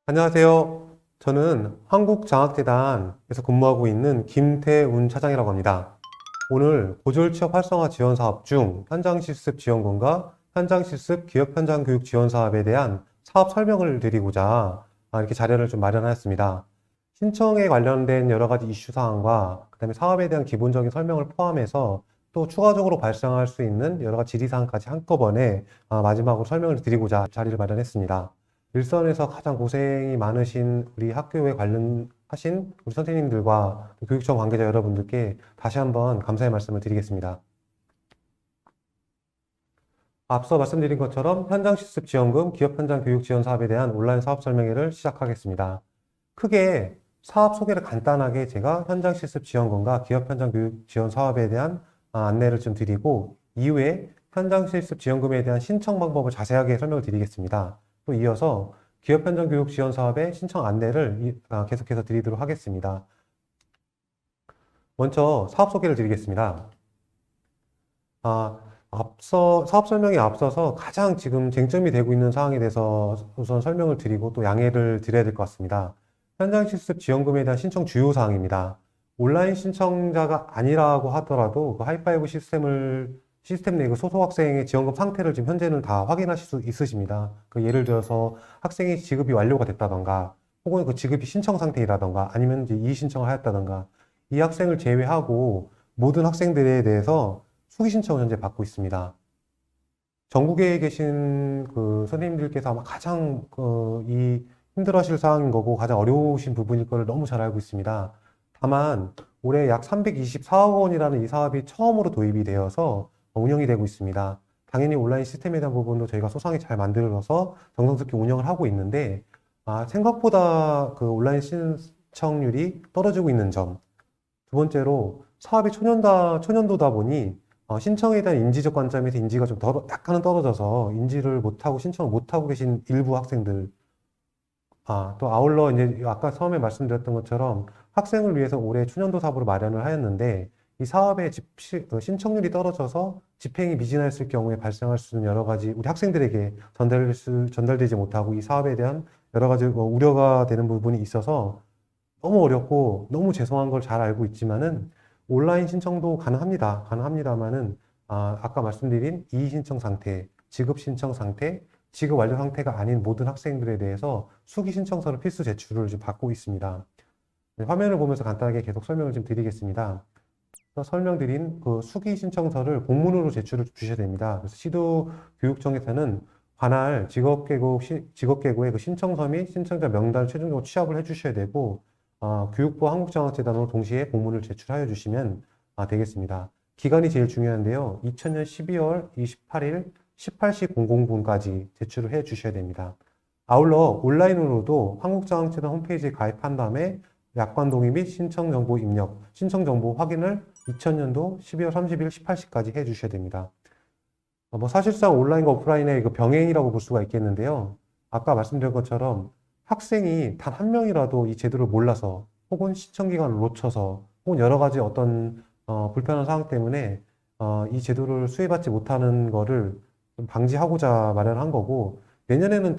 안녕하세요. 저는 한국장학재단에서 근무하고 있는 김태운 차장이라고 합니다. 오늘 고졸 취업 활성화 지원 사업 중 현장 실습 지원금과 현장 실습 기업 현장 교육 지원 사업에 대한 사업 설명을 드리고자 이렇게 자료를 좀 마련하였습니다. 신청에 관련된 여러 가지 이슈 사항과 그다음에 사업에 대한 기본적인 설명을 포함해서 또 추가적으로 발생할 수 있는 여러 가지 질의사항까지 한꺼번에 마지막으로 설명을 드리고자 자리를 마련했습니다. 일선에서 가장 고생이 많으신 우리 학교에 관련하신 우리 선생님들과 교육청 관계자 여러분들께 다시 한번 감사의 말씀을 드리겠습니다. 앞서 말씀드린 것처럼 현장 실습 지원금, 기업 현장 교육 지원 사업에 대한 온라인 사업 설명회를 시작하겠습니다. 크게 사업 소개를 간단하게 제가 현장 실습 지원금과 기업 현장 교육 지원 사업에 대한 안내를 좀 드리고, 이후에 현장 실습 지원금에 대한 신청 방법을 자세하게 설명을 드리겠습니다. 또 이어서 기업 현장 교육 지원 사업의 신청 안내를 계속해서 드리도록 하겠습니다. 먼저 사업 소개를 드리겠습니다. 사업 설명에 앞서서 가장 지금 쟁점이 되고 있는 사항에 대해서 우선 설명을 드리고 또 양해를 드려야 될 것 같습니다. 현장 실습 지원금에 대한 신청 주요 사항입니다. 온라인 신청자가 아니라고 하더라도 그 하이파이브 시스템 내 그 소속 학생의 지원금 상태를 지금 현재는 다 확인하실 수 있으십니다. 그 예를 들어서 학생이 지급이 완료가 됐다던가, 혹은 그 지급이 신청 상태이라던가, 아니면 이제 이의신청을 하였다던가, 이 학생을 제외하고 모든 학생들에 대해서 수기 신청을 현재 받고 있습니다. 전국에 계신 그 선생님들께서 아마 가장 이 힘들어하실 사항인 거고 가장 어려우신 부분일 거를 너무 잘 알고 있습니다. 다만 올해 약 324억 원이라는 이 사업이 처음으로 도입이 되어서 운영이 되고 있습니다. 당연히 온라인 시스템에 대한 부분도 저희가 소상히 잘 만들어서 정성스럽게 운영을 하고 있는데, 생각보다 그 온라인 신청률이 떨어지고 있는 점, 두 번째로 사업이 초년도다 보니 신청에 대한 인지적 관점에서 인지가 좀 약간은 떨어져서 인지를 못하고 신청을 못하고 계신 일부 학생들, 또 아울러 이제 아까 처음에 말씀드렸던 것처럼 학생을 위해서 올해 초년도 사업으로 마련을 하였는데, 이 사업의 신청률이 떨어져서 집행이 미진했을 경우에 발생할 수 있는 여러 가지 우리 학생들에게 전달되지 못하고 이 사업에 대한 여러 가지 우려가 되는 부분이 있어서 너무 어렵고 너무 죄송한 걸 잘 알고 있지만은 온라인 신청도 가능합니다만은 아까 말씀드린 이의 신청 상태, 지급 신청 상태, 지급 완료 상태가 아닌 모든 학생들에 대해서 수기 신청서를 필수 제출을 지금 받고 있습니다. 네, 화면을 보면서 간단하게 계속 설명을 좀 드리겠습니다. 설명드린 그 수기 신청서를 공문으로 제출을 주셔야 됩니다. 그래서 시도교육청에서는 관할 직업계고의 그 신청서 및 신청자 명단을 최종적으로 취합을 해주셔야 되고, 교육부 한국장학재단으로 동시에 공문을 제출하여 주시면 되겠습니다. 기간이 제일 중요한데요. 2000년 12월 28일 18시 00분까지 제출을 해 주셔야 됩니다. 아울러 온라인으로도 한국장학재단 홈페이지에 가입한 다음에 약관 동의 및 신청 정보 입력, 신청 정보 확인을 2000년도 12월 30일 18시까지 해 주셔야 됩니다. 사실상 온라인과 오프라인의 그 병행이라고 볼 수가 있겠는데요. 아까 말씀드린 것처럼 학생이 단 한 명이라도 이 제도를 몰라서, 혹은 신청 기간을 놓쳐서, 혹은 여러 가지 어떤 불편한 상황 때문에 이 제도를 수혜받지 못하는 거를 좀 방지하고자 마련한 거고, 내년에는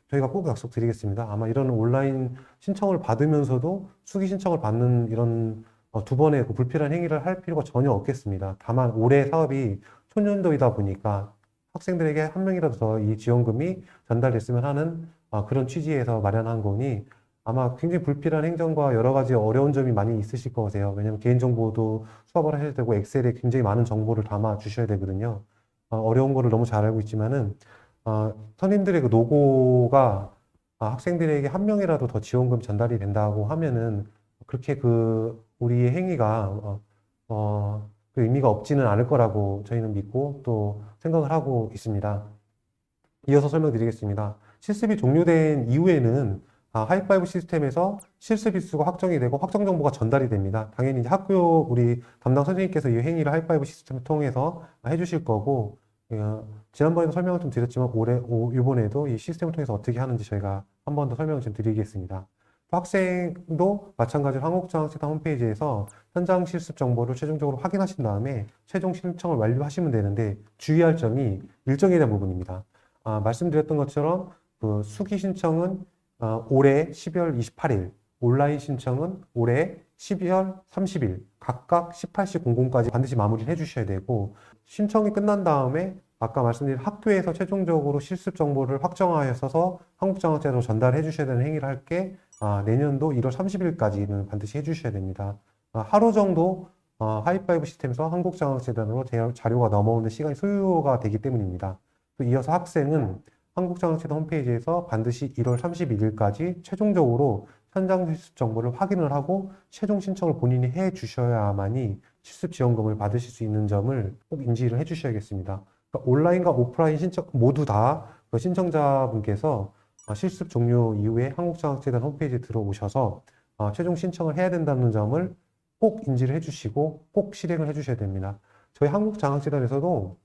저희가 꼭 약속드리겠습니다. 아마 이런 온라인 신청을 받으면서도 수기 신청을 받는 이런 두 번의 그 불필요한 행위를 할 필요가 전혀 없겠습니다. 다만 올해 사업이 초년도이다 보니까 학생들에게 한 명이라도 더 이 지원금이 전달됐으면 하는 그런 취지에서 마련한 거니, 아마 굉장히 불필요한 행정과 여러 가지 어려운 점이 많이 있으실 거세요. 왜냐하면 개인정보도 수합을 하셔야 되고 엑셀에 굉장히 많은 정보를 담아 주셔야 되거든요. 어려운 거를 너무 잘 알고 있지만은 선생님들의 그 노고가 학생들에게 한 명이라도 더 지원금 전달이 된다고 하면은 그렇게 그 우리의 행위가 그 의미가 없지는 않을 거라고 저희는 믿고 또 생각을 하고 있습니다. 이어서 설명드리겠습니다. 실습이 종료된 이후에는 하이파이브 시스템에서 실습 일수가 확정이 되고 확정 정보가 전달이 됩니다. 당연히 이제 학교 우리 담당 선생님께서 이 행위를 하이파이브 시스템을 통해서 해주실 거고, 지난번에도 설명을 좀 드렸지만 이번에도 이 시스템을 통해서 어떻게 하는지 저희가 한 번 더 설명을 좀 드리겠습니다. 학생도 마찬가지로 한국장학재단 홈페이지에서 현장 실습 정보를 최종적으로 확인하신 다음에 최종 신청을 완료하시면 되는데, 주의할 점이 일정에 대한 부분입니다. 말씀드렸던 것처럼 그 수기 신청은 올해 12월 28일, 온라인 신청은 올해 12월 30일, 각각 18시 00까지 반드시 마무리를 해주셔야 되고, 신청이 끝난 다음에 아까 말씀드린 학교에서 최종적으로 실습 정보를 확정하셔서 한국장학재단으로 전달해 주셔야 되는 행위를 할 게 내년도 1월 30일까지는 반드시 해주셔야 됩니다. 하루 정도 하이파이브 시스템에서 한국장학재단으로 자료가 넘어오는 시간이 소요가 되기 때문입니다. 또 이어서 학생은 한국장학재단 홈페이지에서 반드시 1월 31일까지 최종적으로 현장 실습 정보를 확인을 하고 최종 신청을 본인이 해 주셔야만이 실습 지원금을 받으실 수 있는 점을 꼭 인지를 해 주셔야겠습니다. 그러니까 온라인과 오프라인 신청 모두 다 그 신청자분께서 실습 종료 이후에 한국장학재단 홈페이지에 들어오셔서 최종 신청을 해야 된다는 점을 꼭 인지를 해주시고 꼭 실행을 해주셔야 됩니다. 저희 한국장학재단에서도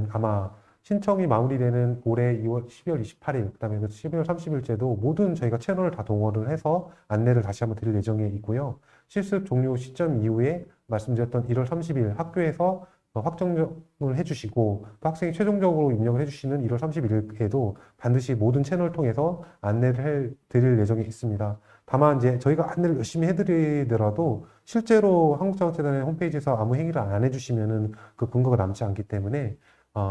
아마 신청이 마무리되는 올해 12월 28일, 그 다음에 12월 30일째도 모든 저희가 채널을 다 동원을 해서 안내를 다시 한번 드릴 예정에 있고요. 실습 종료 시점 이후에 말씀드렸던 1월 30일 학교에서 확정을 해주시고 또 학생이 최종적으로 입력을 해주시는 1월 31일에도 반드시 모든 채널을 통해서 안내를 드릴 예정에 있습니다. 다만 이제 저희가 안내를 열심히 해드리더라도 실제로 한국장학재단의 홈페이지에서 아무 행위를 안 해주시면은 그 근거가 남지 않기 때문에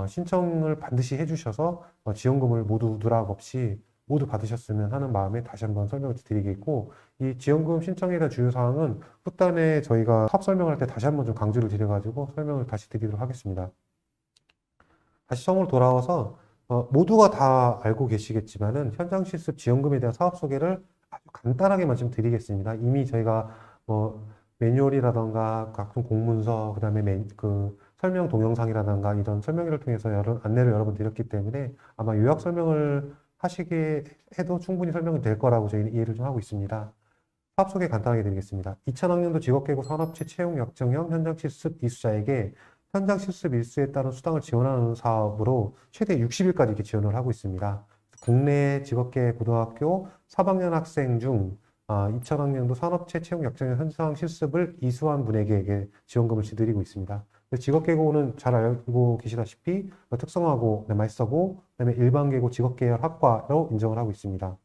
신청을 반드시 해주셔서 지원금을 모두 누락 없이 모두 받으셨으면 하는 마음에 다시 한번 설명을 드리겠고, 이 지원금 신청에 대한 주요사항은 후단에 저희가 사업 설명할 때 다시 한번 좀 강조를 드려가지고 설명을 다시 드리도록 하겠습니다. 다시 처음으로 돌아와서 모두가 다 알고 계시겠지만은 현장 실습 지원금에 대한 사업 소개를 아주 간단하게만 좀 드리겠습니다. 이미 저희가 매뉴얼이라던가 각종 공문서, 그다음에 그 설명 동영상이라던가 이런 설명회를 통해서 안내를 여러 번 드렸기 때문에 아마 요약 설명을 하시게 해도 충분히 설명이 될 거라고 저희는 이해를 좀 하고 있습니다. 사업 소개 간단하게 드리겠습니다. 2000학년도 직업계고 산업체 채용 약정형 현장 실습 이수자에게 현장 실습 일수에 따른 수당을 지원하는 사업으로 최대 60일까지 이렇게 지원을 하고 있습니다. 국내 직업계 고등학교 3학년 학생 중 2000학년도 산업체 채용 약정형 현장 실습을 이수한 분에게 지원금을 드리고 있습니다. 직업계고는 잘 알고 계시다시피 특성화고, 마이스터고, 그다음에 일반계고 직업계열 학과로 인정을 하고 있습니다.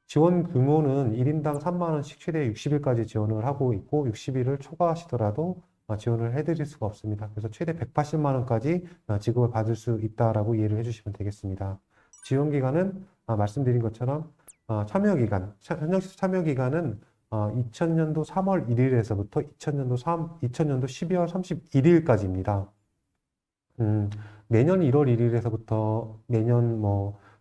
지원 규모는 1인당 3만 원씩 최대 60일까지 지원을 하고 있고 60일을 초과하시더라도 지원을 해드릴 수가 없습니다. 그래서 최대 180만 원까지 지급을 받을 수 있다라고 이해를 해주시면 되겠습니다. 지원 기간은 말씀드린 것처럼 참여기간, 현장실습 참여기간은 2000년도 3월 1일에서부터 2000년도 12월 31일까지입니다. 매년 1월 1일에서부터 매년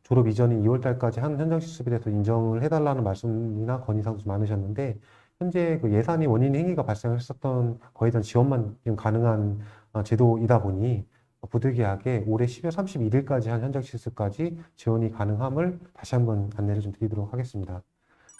졸업 이전인 2월 달까지 한 현장 실습에 대해서 인정을 해달라는 말씀이나 건의사항도 많으셨는데, 현재 그 예산이 원인 행위가 발생했었던 거에 대한 지원만 지금 가능한 제도이다 보니 부득이하게 올해 12월 31일까지 한 현장 실습까지 지원이 가능함을 다시 한번 안내를 좀 드리도록 하겠습니다.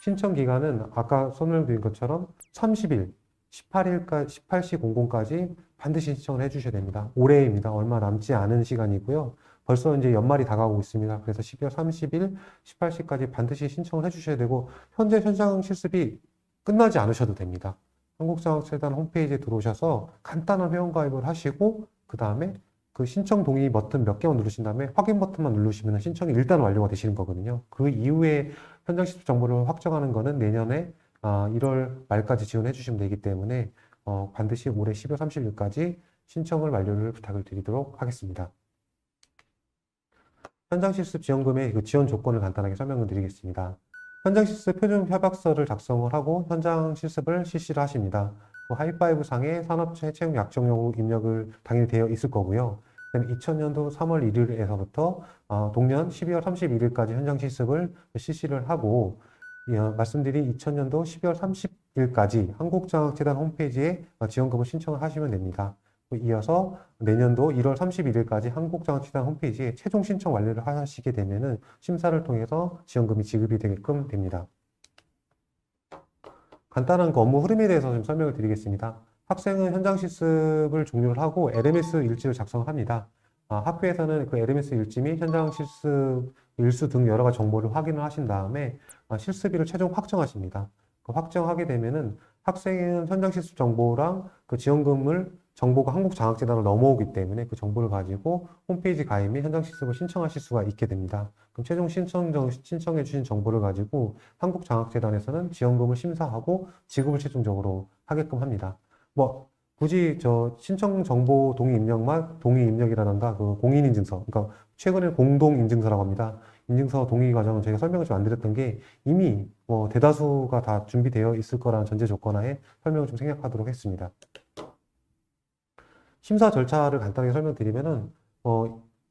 신청 기간은 아까 설명드린 것처럼 30일, 18시 00까지 반드시 신청을 해주셔야 됩니다. 올해입니다. 얼마 남지 않은 시간이고요. 벌써 이제 연말이 다가오고 있습니다. 그래서 12월 30일, 18시까지 반드시 신청을 해주셔야 되고, 현재 현장 실습이 끝나지 않으셔도 됩니다. 한국장학재단 홈페이지에 들어오셔서 간단한 회원가입을 하시고, 그 다음에 그 신청 동의 버튼 몇 개만 누르신 다음에 확인 버튼만 누르시면 신청이 일단 완료가 되시는 거거든요. 그 이후에 현장 실습 정보를 확정하는 거는 내년에 1월 말까지 지원해 주시면 되기 때문에 반드시 올해 12월 30일까지 신청을 완료를 부탁을 드리도록 하겠습니다. 현장 실습 지원금의 그 지원 조건을 간단하게 설명을 드리겠습니다. 현장 실습 표준 협약서를 작성을 하고 현장 실습을 실시를 하십니다. 하이파이브 상에 산업체 채용 약정용으로 입력을 당연히 되어 있을 거고요. 그다음에 2000년도 3월 1일에서부터 동년 12월 31일까지 현장 실습을 실시를 하고, 말씀드린 2000년도 12월 30일까지 한국장학재단 홈페이지에 지원금을 신청을 하시면 됩니다. 이어서 내년도 1월 31일까지 한국장학재단 홈페이지에 최종 신청 완료를 하시게 되면은 심사를 통해서 지원금이 지급이 되게끔 됩니다. 간단한 그 업무 흐름에 대해서 좀 설명을 드리겠습니다. 학생은 현장 실습을 종료를 하고 LMS 일지를 작성을 합니다. 학교에서는 그 LMS 일지 및 현장 실습 일수 등 여러 가지 정보를 확인을 하신 다음에 실습일을 최종 확정하십니다. 그 확정하게 되면은 학생은 현장 실습 정보랑 그 지원금을 정보가 한국장학재단으로 넘어오기 때문에 그 정보를 가지고 홈페이지 가입 및 현장 실습을 신청하실 수가 있게 됩니다. 그럼 최종 신청해 주신 정보를 가지고 한국장학재단에서는 지원금을 심사하고 지급을 최종적으로 하게끔 합니다. 뭐 굳이 저 신청 정보 동의 입력만 동의 입력이라던가 그 공인인증서, 그러니까 최근에 공동인증서라고 합니다. 인증서 동의 과정은 저희가 설명을 좀 안 드렸던 게 이미 뭐 대다수가 다 준비되어 있을 거라는 전제 조건하에 설명을 좀 생략하도록 했습니다. 심사 절차를 간단하게 설명드리면은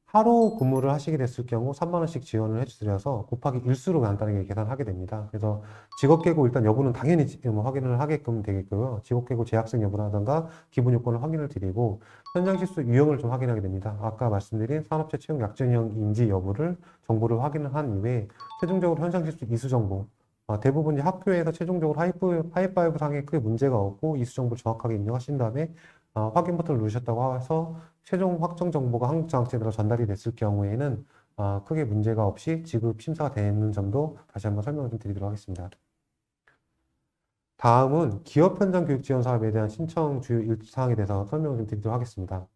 하루 근무를 하시게 됐을 경우 3만 원씩 지원을 해주셔서 곱하기 일수로 간단하게 계산하게 됩니다. 그래서 직업계고 일단 여부는 당연히 뭐 확인을 하게끔 되겠고요. 직업계고 재학생 여부라든가 기본 요건을 확인을 드리고 현장 실습 유형을 좀 확인하게 됩니다. 아까 말씀드린 산업체 채용 약정형인지 여부를 정보를 확인을 한 이후에 최종적으로 현장 실습 이수 정보, 대부분 이제 학교에서 최종적으로 하이파이브 상에 크게 문제가 없고 이수 정보를 정확하게 입력하신 다음에 확인 버튼을 누르셨다고 해서 최종 확정 정보가 한국장학재단으로 전달이 됐을 경우에는 크게 문제가 없이 지급 심사가 되는 점도 다시 한번 설명을 좀 드리도록 하겠습니다. 다음은 기업 현장 교육 지원 사업에 대한 신청 주요 사항에 대해서 설명을 좀 드리도록 하겠습니다.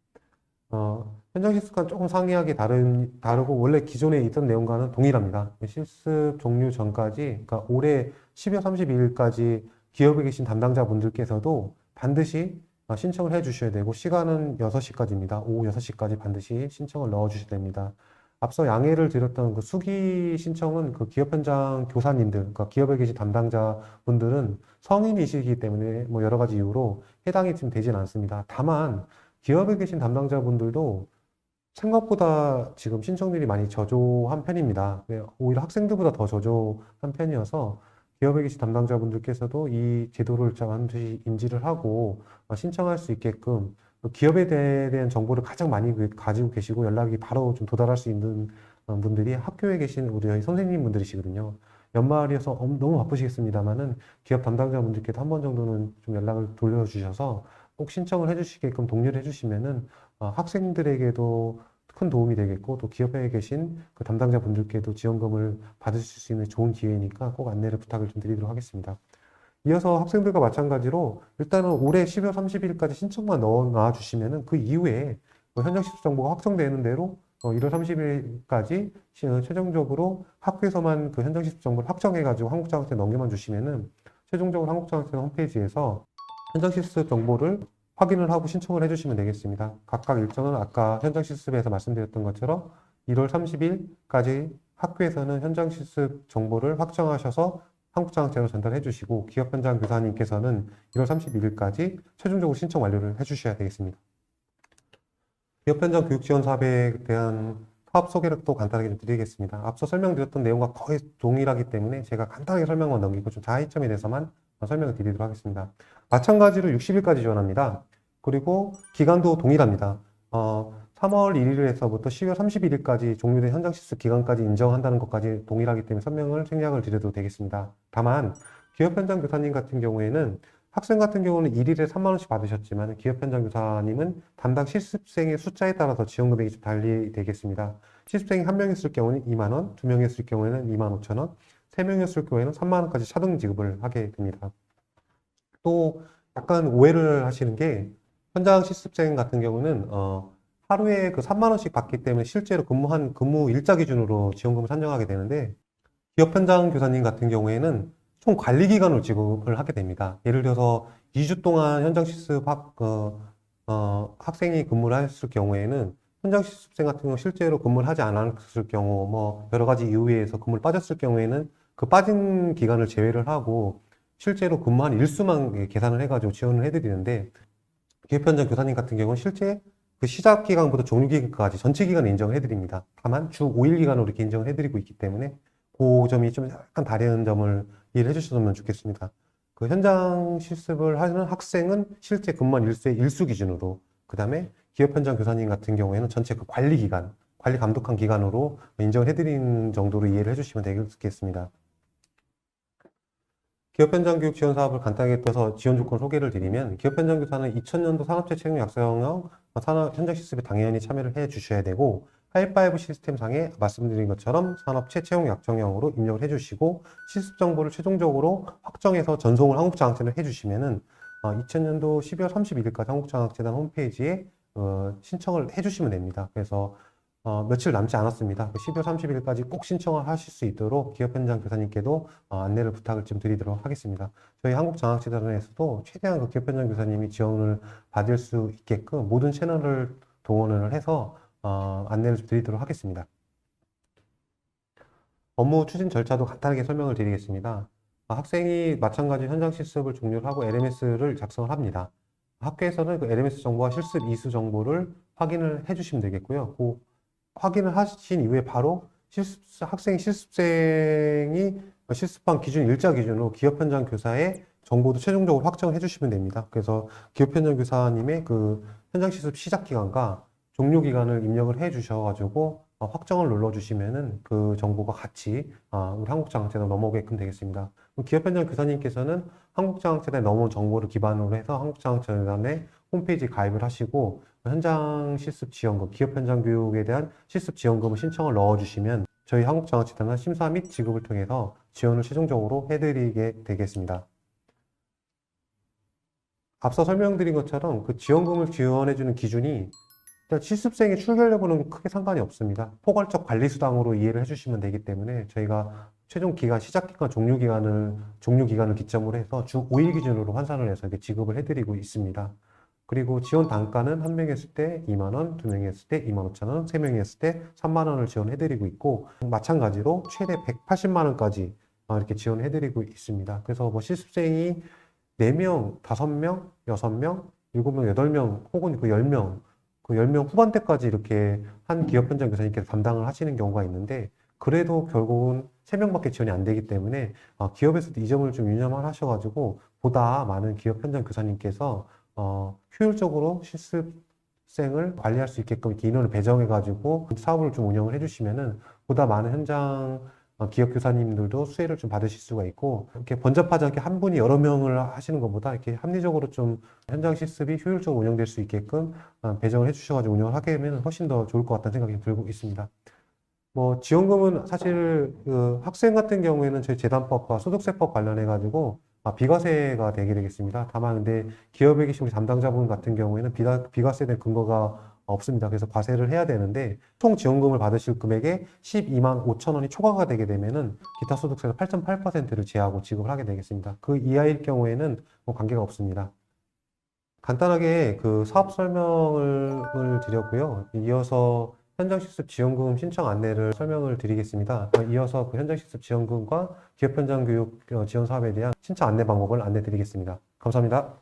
현장 실습과는 조금 상이하게 다르고 원래 기존에 있던 내용과는 동일합니다. 실습 종료 전까지, 그러니까 올해 12월 32일까지 기업에 계신 담당자분들께서도 반드시 신청을 해 주셔야 되고 시간은 6시까지입니다. 오후 6시까지 반드시 신청을 넣어 주셔야 됩니다. 앞서 양해를 드렸던 그 수기 신청은 그 기업 현장 교사님들, 그러니까 기업에 계신 담당자분들은 성인이시기 때문에 뭐 여러 가지 이유로 해당이 지금 되진 않습니다. 다만 기업에 계신 담당자분들도 생각보다 지금 신청률이 많이 저조한 편입니다. 오히려 학생들보다 더 저조한 편이어서 기업에 계신 담당자분들께서도 이 제도를 반드시 인지를 하고 신청할 수 있게끔 기업에 대한 정보를 가장 많이 가지고 계시고 연락이 바로 좀 도달할 수 있는 분들이 학교에 계신 우리 저희 선생님분들이시거든요. 연말이어서 너무 바쁘시겠습니다만은 기업 담당자분들께도 한 번 정도는 좀 연락을 돌려주셔서 꼭 신청을 해주시게끔 독려를 해주시면은 학생들에게도 큰 도움이 되겠고 또 기업에 계신 그 담당자분들께도 지원금을 받으실 수 있는 좋은 기회니까 꼭 안내를 부탁을 좀 드리도록 하겠습니다. 이어서 학생들과 마찬가지로 일단은 올해 12월 30일까지 신청만 넣어 주시면은 그 이후에 현장 실습 정보가 확정되는 대로 1월 30일까지 최종적으로 학교에서만 그 현장 실습 정보를 확정해가지고 한국장학재 넘겨만 주시면은 최종적으로 한국장학재 홈페이지에서 현장 실습 정보를 확인을 하고 신청을 해주시면 되겠습니다. 각각 일정은 아까 현장 실습에서 말씀드렸던 것처럼 1월 30일까지 학교에서는 현장 실습 정보를 확정하셔서 한국장학재로 전달해 주시고 기업 현장 교사님께서는 1월 31일까지 최종적으로 신청 완료를 해 주셔야 되겠습니다. 기업 현장 교육 지원 사업에 대한 사업 소개를 또 간단하게 좀 드리겠습니다. 앞서 설명드렸던 내용과 거의 동일하기 때문에 제가 간단하게 설명만 넘기고 좀 차이점에 대해서만 설명을 드리도록 하겠습니다. 마찬가지로 60일까지 지원합니다. 그리고 기간도 동일합니다. 3월 1일에서부터 12월 31일까지 종료된 현장 실습 기간까지 인정한다는 것까지 동일하기 때문에 생략을 드려도 되겠습니다. 다만 기업 현장 교사님 같은 경우에는 학생 같은 경우는 1일에 3만 원씩 받으셨지만 기업 현장 교사님은 담당 실습생의 숫자에 따라서 지원 금액이 좀 달리 되겠습니다. 실습생이 1명이었을 경우는 2만 원, 2명이었을 경우에는 2만 5천 원, 3명이었을 경우에는 3만 원까지 차등 지급을 하게 됩니다. 또 약간 오해를 하시는 게 현장 실습생 같은 경우는 하루에 그 3만 원씩 받기 때문에 실제로 근무한 근무 일자 기준으로 지원금을 산정하게 되는데 기업 현장 교사님 같은 경우에는 총 관리 기간으로 지급을 하게 됩니다. 예를 들어서 2주 동안 현장 실습 학생이 근무를 했을 경우에는 현장 실습생 같은 경우 실제로 근무를 하지 않았을 경우 뭐 여러 가지 이유에 의해서 근무를 빠졌을 경우에는 그 빠진 기간을 제외를 하고 실제로 근무한 일수만 계산을 해가지고 지원을 해드리는데 기업 현장 교사님 같은 경우는 실제 그 시작 기간부터 종료 기간까지 전체 기간을 인정을 해드립니다. 다만 주 5일 기간으로 이렇게 인정을 해드리고 있기 때문에 그 점이 좀 약간 다른 점을 이해를 해주셨으면 좋겠습니다. 그 현장 실습을 하는 학생은 실제 근무한 일수의 일수 기준으로, 그 다음에 기업 현장 교사님 같은 경우에는 전체 그 관리 기간, 관리 감독한 기간으로 인정을 해드리는 정도로 이해를 해주시면 되겠습니다. 기업 현장 교육 지원 사업을 간단하게 떠서 지원 조건 소개를 드리면 기업 현장 교사는 2000년도 산업체 채용 약성형 산업 현장 실습에 당연히 참여를 해 주셔야 되고 하이파이브 시스템 상에 말씀드린 것처럼 산업체 채용 약정형으로 입력을 해주시고 실습 정보를 최종적으로 확정해서 전송을 한국장학재단에 해주시면은 2000년도 12월 31일까지 한국장학재단 홈페이지에 신청을 해주시면 됩니다. 그래서 며칠 남지 않았습니다. 12월 30일까지 꼭 신청을 하실 수 있도록 기업 현장 교사님께도 안내를 부탁을 좀 드리도록 하겠습니다. 저희 한국장학재단에서도 최대한 그 기업 현장 교사님이 지원을 받을 수 있게끔 모든 채널을 동원을 해서 안내를 좀 드리도록 하겠습니다. 업무 추진 절차도 간단하게 설명을 드리겠습니다. 학생이 마찬가지 현장 실습을 종료를 하고 LMS를 작성을 합니다. 학교에서는 그 LMS 정보와 실습 이수 정보를 확인을 해주시면 되겠고요. 그 확인을 하신 이후에 바로 학생이 실습한 기준, 일자 기준으로 기업 현장 교사의 정보도 최종적으로 확정을 해주시면 됩니다. 그래서 기업 현장 교사님의 그 현장 실습 시작 기간과 종료 기간을 입력을 해 주셔가지고 확정을 눌러주시면은 그 정보가 같이 우리 한국장학재단 넘어오게끔 되겠습니다. 기업 현장 교사님께서는 한국장학재단에 넘어온 정보를 기반으로 해서 한국장학재단에 홈페이지 가입을 하시고 현장 실습 지원금, 기업 현장 교육에 대한 실습 지원금을 신청을 넣어주시면 저희 한국장학재단은 심사 및 지급을 통해서 지원을 최종적으로 해드리게 되겠습니다. 앞서 설명드린 것처럼 그 지원금을 지원해주는 기준이 일단 실습생의 출결 여부는 크게 상관이 없습니다. 포괄적 관리수당으로 이해를 해주시면 되기 때문에 저희가 최종 기간, 시작 기간, 종료 기간을 기점으로 해서 주 5일 기준으로 환산을 해서 이렇게 지급을 해드리고 있습니다. 그리고 지원 단가는 한 명이 했을 때 2만 원, 두 명이 했을 때 2만 5천 원, 세 명이 했을 때 3만 원을 지원해드리고 있고 마찬가지로 최대 180만 원까지 이렇게 지원해드리고 있습니다. 그래서 뭐 실습생이 4명, 5명, 6명, 7명, 8명 혹은 그 10명 그 10명 후반대까지 이렇게 한 기업 현장 교사님께서 담당을 하시는 경우가 있는데 그래도 결국은 3명밖에 지원이 안 되기 때문에 기업에서도 이 점을 좀 유념을 하셔가지고 보다 많은 기업 현장 교사님께서 효율적으로 실습생을 관리할 수 있게끔 이렇게 인원을 배정해가지고 사업을 좀 운영을 해주시면은 보다 많은 현장 기업 교사님들도 수혜를 좀 받으실 수가 있고 이렇게 번잡하지 않게 한 분이 여러 명을 하시는 것보다 이렇게 합리적으로 좀 현장 실습이 효율적으로 운영될 수 있게끔 배정을 해주셔가지고 운영을 하게 되면 훨씬 더 좋을 것 같다는 생각이 들고 있습니다. 뭐 지원금은 사실 그 학생 같은 경우에는 저희 재단법과 소득세법 관련해 가지고 비과세가 되게 되겠습니다. 다만 근데 기업에 계신 우리 담당자분 같은 경우에는 비과세에 대한 근거가 없습니다. 그래서 과세를 해야 되는데 총 지원금을 받으실 금액에 12만 5천 원이 초과가 되게 되면은 기타 소득세에서 8.8%를 제하고 지급을 하게 되겠습니다. 그 이하일 경우에는 뭐 관계가 없습니다. 간단하게 그 사업 설명을 드렸고요. 이어서 현장 실습 지원금 신청 안내를 설명을 드리겠습니다. 이어서 그 현장 실습 지원금과 기업 현장 교육 지원 사업에 대한 신청 안내 방법을 안내 드리겠습니다. 감사합니다.